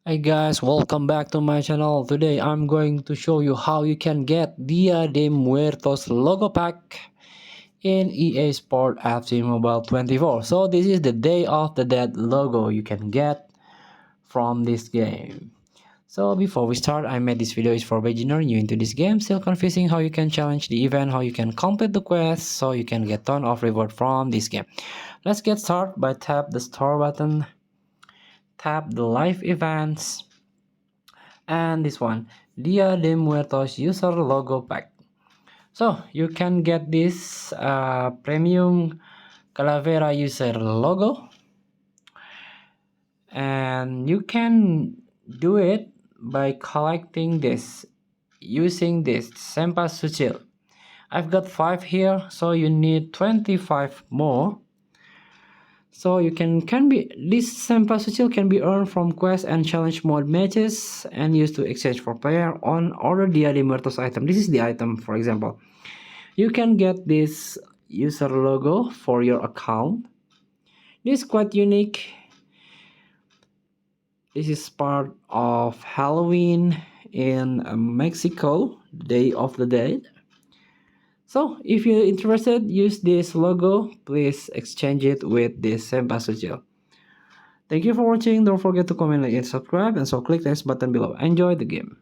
Hey guys, welcome back to my channel. Today I'm going to show you how you can get Dia de Muertos logo pack in EA Sport FC Mobile 24. So this is the Day of the Dead logo you can get from this game. So before we start, I made this video is for beginner new into this game, still confusing how you can challenge the event, how you can complete the quest, so you can get ton of reward from this game. Let's get started by tap the store button, tap the live events, and this one, Dia de Muertos user logo pack. So you can get this premium Calavera user logo, and you can do it by collecting this using this Sempa Suchil. I've got 5 here, so you need 25 more. So you can be this Sempa Suchil can be earned from quest and challenge mode matches and used to exchange for player on other Dia de Muertos item. This is the item, for example. You can get this user logo for your account. This is quite unique. This is part of Halloween in Mexico, Day of the Dead. So if you're interested, use this logo. Please exchange it with this Sempasuchil. Thank you for watching. Don't forget to comment, like, and subscribe. And so click this button below. Enjoy the game.